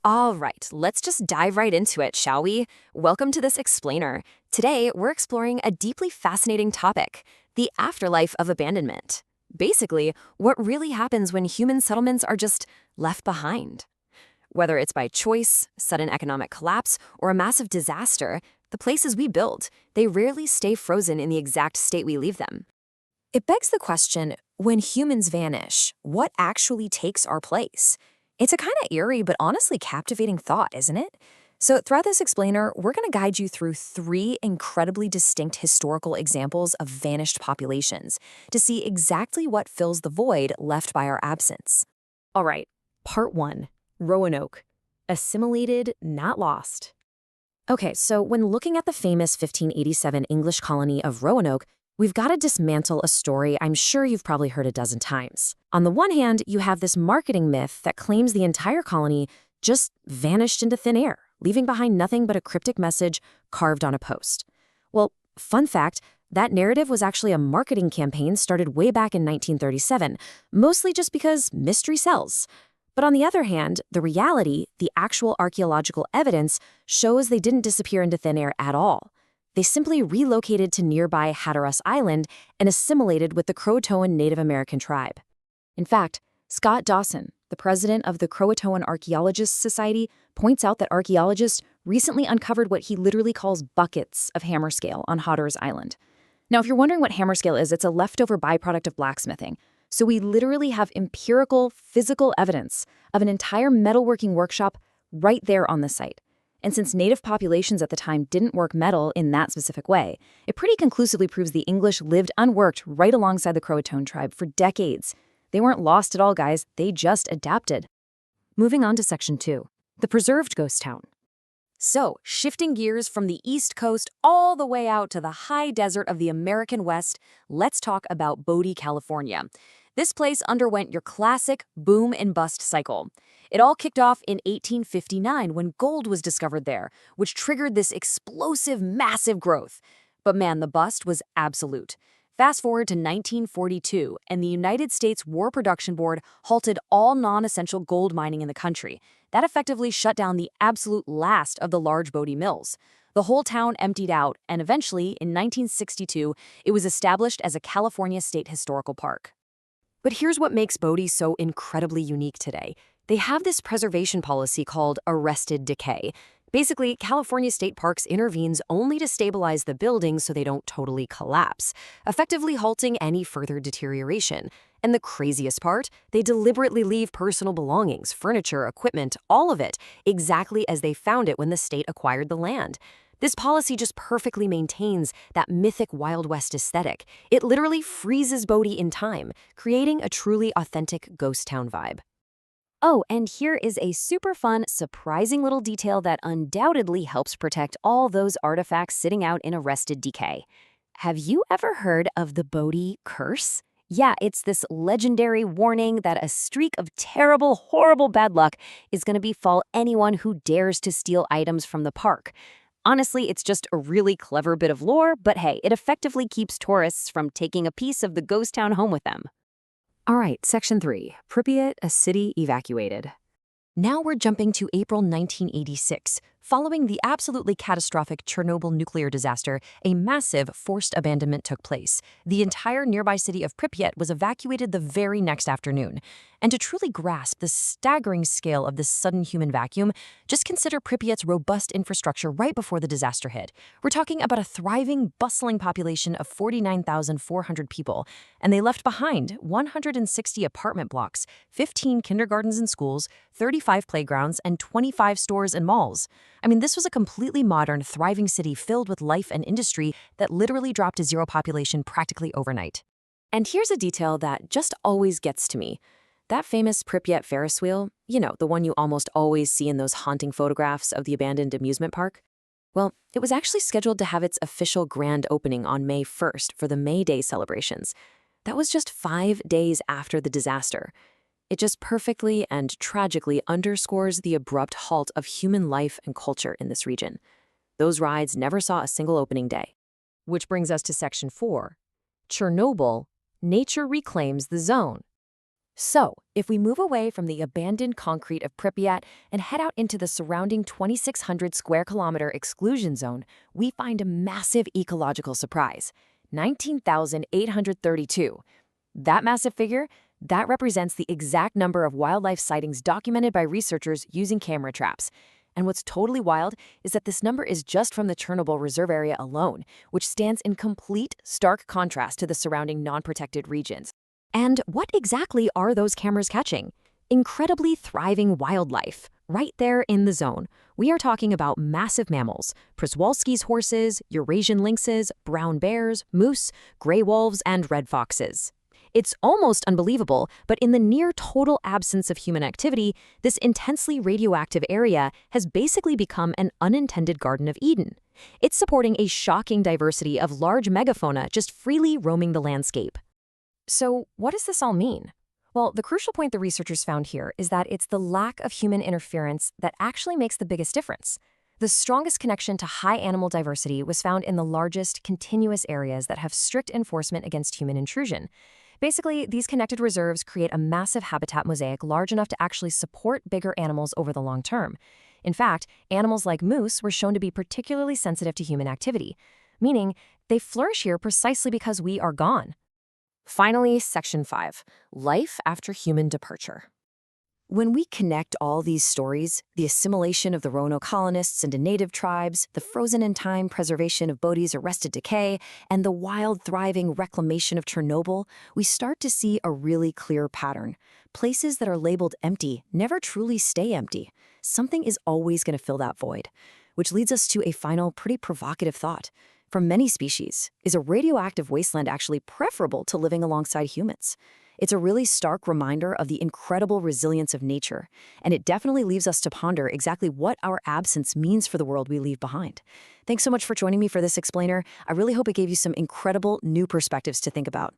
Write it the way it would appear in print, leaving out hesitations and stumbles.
All right, let's just dive right into it, shall we? Welcome to this explainer. Today, we're exploring a deeply fascinating topic, the afterlife of abandonment. Basically, what really happens when human settlements are just left behind. Whether it's by choice, sudden economic collapse, or a massive disaster, the places we build, they rarely stay frozen in the exact state we leave them. It begs the question, when humans vanish, what actually takes our place? It's a kind of eerie but honestly captivating thought, isn't it? So throughout this explainer, we're going to guide you through three incredibly distinct historical examples of vanished populations to see exactly what fills the void left by our absence. All right, part one, Roanoke. Assimilated, not lost. Okay, so when looking at the famous 1587 English colony of Roanoke, we've got to dismantle a story I'm sure you've probably heard a dozen times. On the one hand, you have this marketing myth that claims the entire colony just vanished into thin air, leaving behind nothing but a cryptic message carved on a post. Well, fun fact, that narrative was actually a marketing campaign started way back in 1937, mostly just because mystery sells. But on the other hand, the reality, the actual archaeological evidence, shows they didn't disappear into thin air at all. They simply relocated to nearby Hatteras Island and assimilated with the Croatoan Native American tribe. In fact, Scott Dawson, the president of the Croatoan Archaeologists Society, points out that archaeologists recently uncovered what he literally calls buckets of hammerscale on Hatteras Island. Now, if you're wondering what hammerscale is, it's a leftover byproduct of blacksmithing. So we literally have empirical, physical evidence of an entire metalworking workshop right there on the site. And since native populations at the time didn't work metal in that specific way, it pretty conclusively proves the English lived unworked right alongside the Croatoan tribe for decades. They weren't lost at all, guys. They just adapted. Moving on to section 2, the preserved ghost town. So, shifting gears from the East Coast all the way out to the high desert of the American West, let's talk about Bodie, California. This place underwent your classic boom and bust cycle. It all kicked off in 1859 when gold was discovered there, which triggered this explosive, massive growth. But man, the bust was absolute. Fast forward to 1942, and the United States War Production Board halted all non-essential gold mining in the country. That effectively shut down the absolute last of the large Bodie mills. The whole town emptied out, and eventually, in 1962, it was established as a California State Historical Park. But here's what makes Bodie so incredibly unique today. They have this preservation policy called arrested decay. Basically, California State Parks intervenes only to stabilize the buildings so they don't totally collapse, effectively halting any further deterioration. And the craziest part, they deliberately leave personal belongings, furniture, equipment, all of it, exactly as they found it when the state acquired the land. This policy just perfectly maintains that mythic Wild West aesthetic. It literally freezes Bodie in time, creating a truly authentic ghost town vibe. Oh, and here is a super fun, surprising little detail that undoubtedly helps protect all those artifacts sitting out in arrested decay. Have you ever heard of the Bodie curse? Yeah, it's this legendary warning that a streak of terrible, horrible bad luck is going to befall anyone who dares to steal items from the park. Honestly, it's just a really clever bit of lore, but hey, it effectively keeps tourists from taking a piece of the ghost town home with them. All right, section 3, Pripyat, a city evacuated. Now we're jumping to April 1986. Following the absolutely catastrophic Chernobyl nuclear disaster, a massive forced abandonment took place. The entire nearby city of Pripyat was evacuated the very next afternoon. And to truly grasp the staggering scale of this sudden human vacuum, just consider Pripyat's robust infrastructure right before the disaster hit. We're talking about a thriving, bustling population of 49,400 people, and they left behind 160 apartment blocks, 15 kindergartens and schools, 35 playgrounds, and 25 stores and malls. I mean, this was a completely modern, thriving city filled with life and industry that literally dropped to zero population practically overnight. And here's a detail that just always gets to me. That famous Pripyat Ferris wheel, you know, the one you almost always see in those haunting photographs of the abandoned amusement park? Well, it was actually scheduled to have its official grand opening on May 1st for the May Day celebrations. That was just 5 days after the disaster. It just perfectly and tragically underscores the abrupt halt of human life and culture in this region. Those rides never saw a single opening day. Which brings us to section 4. Chernobyl, nature reclaims the zone. So, if we move away from the abandoned concrete of Pripyat and head out into the surrounding 2,600 square kilometer exclusion zone, we find a massive ecological surprise: 19,832. That massive figure, that represents the exact number of wildlife sightings documented by researchers using camera traps. And what's totally wild is that this number is just from the Chernobyl Reserve Area alone, which stands in complete, stark contrast to the surrounding non-protected regions. And what exactly are those cameras catching? Incredibly thriving wildlife, right there in the zone. We are talking about massive mammals: Przewalski's horses, Eurasian lynxes, brown bears, moose, gray wolves, and red foxes. It's almost unbelievable, but in the near total absence of human activity, this intensely radioactive area has basically become an unintended Garden of Eden. It's supporting a shocking diversity of large megafauna just freely roaming the landscape. So, what does this all mean? Well, the crucial point the researchers found here is that it's the lack of human interference that actually makes the biggest difference. The strongest connection to high animal diversity was found in the largest, continuous areas that have strict enforcement against human intrusion. Basically, these connected reserves create a massive habitat mosaic large enough to actually support bigger animals over the long term. In fact, animals like moose were shown to be particularly sensitive to human activity, meaning they flourish here precisely because we are gone. Finally, Section 5, Life After Human Departure. When we connect all these stories, the assimilation of the Roanoke colonists into native tribes, the frozen-in-time preservation of Bodhi's arrested decay, and the wild, thriving reclamation of Chernobyl, we start to see a really clear pattern. Places that are labeled empty never truly stay empty. Something is always going to fill that void. Which leads us to a final, pretty provocative thought. For many species, is a radioactive wasteland actually preferable to living alongside humans? It's a really stark reminder of the incredible resilience of nature, and it definitely leaves us to ponder exactly what our absence means for the world we leave behind. Thanks so much for joining me for this explainer. I really hope it gave you some incredible new perspectives to think about.